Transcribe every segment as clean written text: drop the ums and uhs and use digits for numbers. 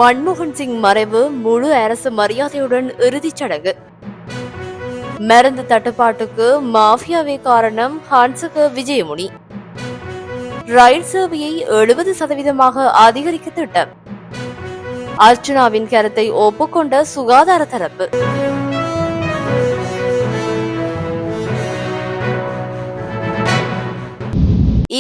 மன்மோகன் சிங் மறைவு முழு அரசு மரியாதையுடன் இறுதிச் சடங்கு. மருந்து தட்டுப்பாட்டுக்கு மாஃபியாவே காரணம் ஹன்சக விஜயமுனி. ரயில் சேவையை 70% அதிகரிக்க திட்டம். அர்ச்சுனாவின் கருத்தை ஒப்புக்கொண்ட சுகாதார தரப்பு.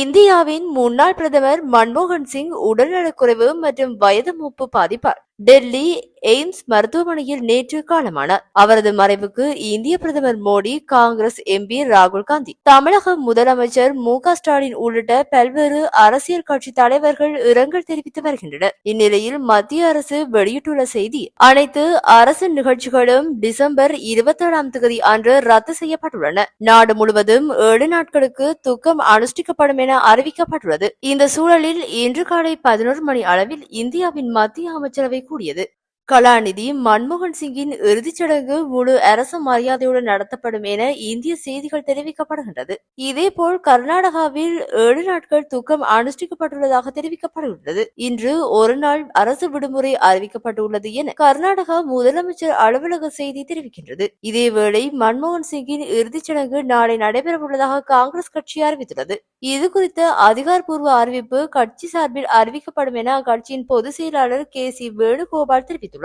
இந்தியாவின் முன்னாள் பிரதமர் மன்மோகன் சிங் உடல்நலக்குறைவு மற்றும் வயது மூப்பு பாதிப்பார் டெல்லி எய்ம்ஸ் மருத்துவமனையில் நேற்று காலமானார். அவரது மறைவுக்கு இந்திய பிரதமர் மோடி, காங்கிரஸ் எம்பி ராகுல் காந்தி, தமிழக முதலமைச்சர் மு.க.ஸ்டாலின் உள்ளிட்ட பல்வேறு அரசியல் கட்சி தலைவர்கள் இரங்கல் தெரிவித்து வருகின்றனர். இந்நிலையில் மத்திய அரசு வெளியிட்டுள்ள செய்தி, அனைத்து அரசு நிகழ்ச்சிகளும் டிசம்பர் 27 அன்று ரத்து செய்யப்பட்டுள்ளன. நாடு முழுவதும் 7 நாட்களுக்கு துக்கம் அனுஷ்டிக்கப்படும் என அறிவிக்கப்பட்டுள்ளது. இந்த சூழலில் இன்று காலை 11 மணி அளவில் இந்தியாவின் மத்திய அமைச்சரவை கூடியது. கலாநிதி மன்மோகன் சிங்கின் இறுதிச் சடங்கு முழு அரசு மரியாதையுடன் நடத்தப்படும் என இந்திய செய்திகள் தெரிவிக்கப்படுகின்றது. இதேபோல் கர்நாடகாவில் 7 நாட்கள் துக்கம் அனுஷ்டிக்கப்பட்டுள்ளதாக தெரிவிக்கப்படுகின்றது. இன்று ஒரு நாள் அரசு விடுமுறை அறிவிக்கப்பட்டுள்ளது என கர்நாடகா முதலமைச்சர் அலுவலக செய்தி தெரிவிக்கின்றது. இதேவேளை மன்மோகன் சிங்கின் இறுதிச் சடங்கு நாளை நடைபெறவுள்ளதாக காங்கிரஸ் கட்சி அறிவித்துள்ளது. இதுகுறித்த அதிகாரப்பூர்வ அறிவிப்பு கட்சி சார்பில் அறிவிக்கப்படும் என அக்கட்சியின் பொதுச் செயலாளர் கே.சி. வேணுகோபால் தெரிவித்துள்ளார்.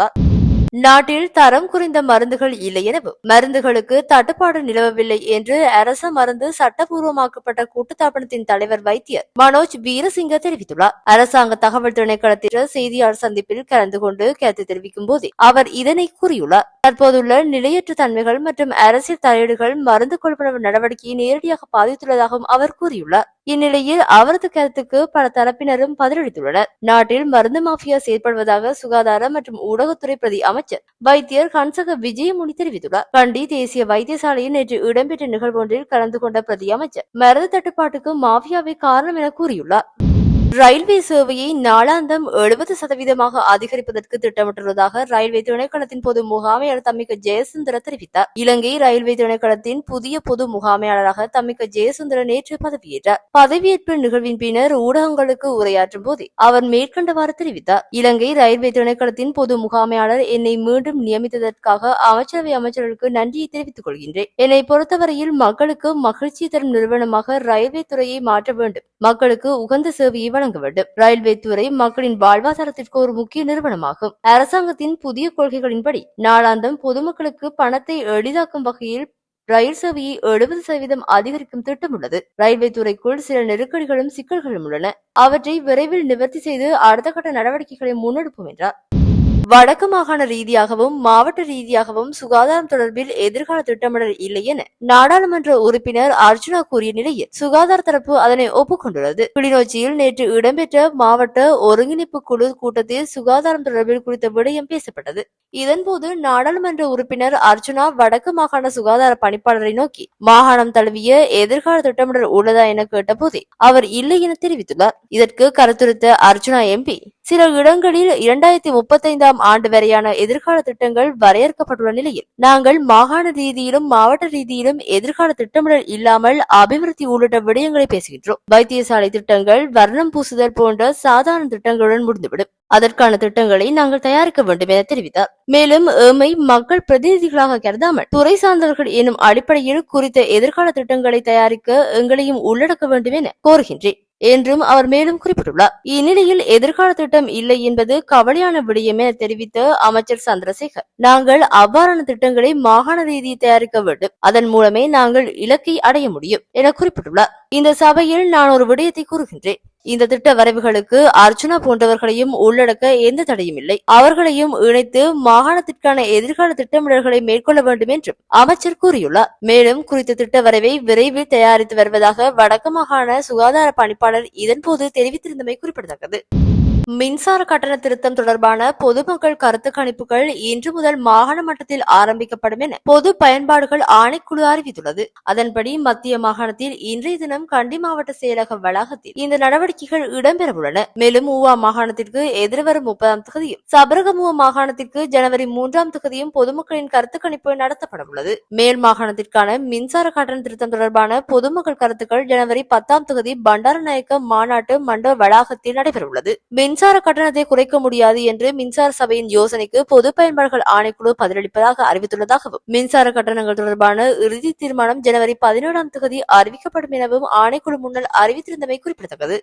நாட்டில் தரம் குறைந்த மருந்துகள் இல்லை எனவும் மருந்துகளுக்கு தட்டுப்பாடு நிலவவில்லை என்று அரச மருந்து சட்டப்பூர்வமாக்கப்பட்ட கூட்டுத்தாபனத்தின் தலைவர் வைத்தியர் மனோஜ் வீரசிங்க தெரிவித்துள்ளார். அரசாங்க தகவல் திணைக்களத்தில் செய்தியாளர் சந்திப்பில் கலந்து கொண்டு கருத்து தெரிவிக்கும் போதே அவர் இதனை கூறியுள்ளார். தற்போதுள்ள நிலையற்ற தன்மைகள் மற்றும் அரசியல் தலையீடுகள் மருந்து கொள்வனவு நடவடிக்கையை நேரடியாக பாதித்துள்ளதாகவும் அவர் கூறியுள்ளார். இந்நிலையில் அவரது கருத்துக்கு பல தரப்பினரும் பதிலளித்துள்ளனர். நாட்டில் மருந்து மாஃபியா செயற்படுவதாக சுகாதார மற்றும் ஊடகத்துறை பிரதி அமைச்சர் வைத்தியர் ஹன்சக விஜயமுனி தெரிவித்துள்ளார். கண்டி தேசிய வைத்தியசாலையில் நேற்று இடம்பெற்ற நிகழ்வொன்றில் கலந்து கொண்ட பிரதி அமைச்சர் மருந்து தட்டுப்பாட்டுக்கு மாஃபியாவே காரணம் என கூறியுள்ளார். ரயில்வே சேவையை நாளாந்தம் 70% அதிகரிப்பதற்கு திட்டமிட்டுள்ளதாக ரயில்வே திணைக்களத்தின் பொது முகாமையாளர் தம்மிக்க ஜெயசுந்தர தெரிவித்தார். இலங்கை ரயில்வே திணைக்களத்தின் புதிய பொது முகாமையாளராக தம்மிக்க ஜெயசுந்தர நேற்று பதவியேற்றார். பதவியேற்பு நிகழ்வின் பின்னர் ஊடகங்களுக்கு உரையாற்றும் போது அவர் மேற்கண்டவாறு தெரிவித்தார். இலங்கை ரயில்வே திணைக்களத்தின் பொது முகாமையாளர் என்னை மீண்டும் நியமித்ததற்காக அமைச்சரவை அமைச்சர்களுக்கு நன்றியை தெரிவித்துக் கொள்கின்றேன். என்னை பொறுத்தவரையில் மக்களுக்கு மகிழ்ச்சி தரும் நிறுவனமாக ரயில்வே துறையை மாற்ற வேண்டும். மக்களுக்கு உகந்த சேவையை வழங்க வேண்டும். ரயில்வே துறை மக்களின் வாழ்வாதாரத்திற்கு ஒரு முக்கிய நிறுவனமாகும். அரசாங்கத்தின் புதிய கொள்கைகளின்படி நாளாந்தம் பொதுமக்களுக்கு பணத்தை எளிதாக்கும் வகையில் ரயில் சேவையை 70% அதிகரிக்கும் திட்டம் உள்ளது. ரயில்வே துறைக்குள் சில நெருக்கடிகளும் சிக்கல்களும் உள்ளன. அவற்றை விரைவில் நிவர்த்தி செய்து அடுத்த கட்ட நடவடிக்கைகளை முன்னெடுப்போம் என்றார். வடக்கு மாகாண ரீதியாகவும் மாவட்ட ரீதியாகவும் சுகாதாரம் தொடர்பில் எதிர்கால திட்டமிடல் இல்லை என நாடாளுமன்ற உறுப்பினர் அர்ச்சுனா கூறிய நிலையில் சுகாதார தரப்பு அதனை ஒப்புக்கொண்டுள்ளது. கிளிநொச்சியில் நேற்று இடம்பெற்ற மாவட்ட ஒருங்கிணைப்பு குழு கூட்டத்தில் சுகாதாரம் தொடர்பில் குறித்த விடயம் பேசப்பட்டது. இதன்போது நாடாளுமன்ற உறுப்பினர் அர்ச்சுனா வடக்கு மாகாண சுகாதார பணிப்பாளரை நோக்கி மாகாணம் தழுவிய எதிர்கால திட்டமிடல் உள்ளதா என கேட்டபோதே அவர் இல்லை என தெரிவித்துள்ளார். இதற்கு கருத்துரைத்த அர்ச்சுனா எம்பி, சில இடங்களில் 2035 ஆண்டு வரையான எதிர்கால திட்டங்கள் வரையறுக்கப்பட்டுள்ள நிலையில் நாங்கள் மாகாண ரீதியிலும் மாவட்ட ரீதியிலும் எதிர்கால திட்டமிடல் இல்லாமல் அபிவிருத்தி உள்ளிட்ட விடயங்களை பேசுகின்றோம். வைத்தியசாலை திட்டங்கள், வர்ணம் பூசுதல் போன்ற சாதாரண திட்டங்களுடன் முடிந்துவிடும். அதற்கான திட்டங்களை நாங்கள் தயாரிக்க வேண்டும் என தெரிவித்தார். மேலும் ஏமை மக்கள் பிரதிநிதிகளாக கருதாமல் துறை சார்ந்தவர்கள் எனும் அடிப்படையில் குறித்த எதிர்கால திட்டங்களை தயாரிக்க எங்களையும் உள்ளடக்க வேண்டும் என கோருகின்றேன் என்றும் அவர் மேலும் குறிப்பிட்டுள்ளார். இந்நிலையில் எதிர்கால திட்டம் இல்லை என்பது கவலையான விடயம் என தெரிவித்த அமைச்சர் சந்திரசேகர், நாங்கள் அவ்வாறான திட்டங்களை மாகாண ரீதியில் தயாரிக்க வேண்டும். அதன் மூலமே நாங்கள் இலக்கை அடைய முடியும் என குறிப்பிட்டுள்ளார். இந்த சபையில் நான் ஒரு விடயத்தை கூறுகின்றேன். இந்த திட்ட வரைவுகளுக்கு அர்ச்சுனா போன்றவர்களையும் உள்ளடக்க எந்த தடையும் இல்லை. அவர்களையும் இணைத்து மாகாணத்திற்கான எதிர்கால திட்டமிடல்களை மேற்கொள்ள வேண்டும் என்றும் அமைச்சர் கூறியுள்ளார். மேலும் குறித்த திட்ட வரைவை விரைவில் தயாரித்து வருவதாக வடக்கு மாகாண சுகாதார பணிப்பாளர் இதன்போது தெரிவித்திருந்தமை குறிப்பிடத்தக்கது. மின்சார கட்டண திருத்தம் தொடர்பான பொதுமக்கள் கருத்து கணிப்புகள் இன்று முதல் மாகாண மட்டத்தில் ஆரம்பிக்கப்படும் என பொது பயன்பாடுகள் ஆணைக்குழு அறிவித்துள்ளது. அதன்படி மத்திய மாகாணத்தில் இன்றைய தினம் கண்டி மாவட்ட செயலக வளாகத்தில் இந்த நடவடிக்கைகள் இடம்பெறவுள்ளன. மேலும் ஊவா மாகாணத்திற்கு எதிர்வரும் 30ஆம் தேதியும் சபரகமுவ மாகாணத்திற்கு ஜனவரி 3ஆம் தேதியும் பொதுமக்களின் கருத்து கணிப்பு நடத்தப்பட உள்ளது. மேல் மாகாணத்திற்கான மின்சார கட்டண திருத்தம் தொடர்பான பொதுமக்கள் கருத்துக்கள் ஜனவரி 10ஆம் தேதி பண்டாரநாயக்க மாநாட்டு மண்டப வளாகத்தில் நடைபெறவுள்ளது. மின்சார கட்டணத்தை குறைக்க முடியாது என்று மின்சார சபையின் யோசனைக்கு பொது பயன்பாடுகள் ஆணைக்குழு பதிலளிப்பதாக அறிவித்துள்ளதாகவும் மின்சார கட்டணங்கள் தொடர்பான இறுதி தீர்மானம் ஜனவரி 17ஆம் தேதி அறிவிக்கப்படும் எனவும் ஆணைக்குழு முன்னர் அறிவித்திருந்தமை குறிப்பிடத்தக்கது.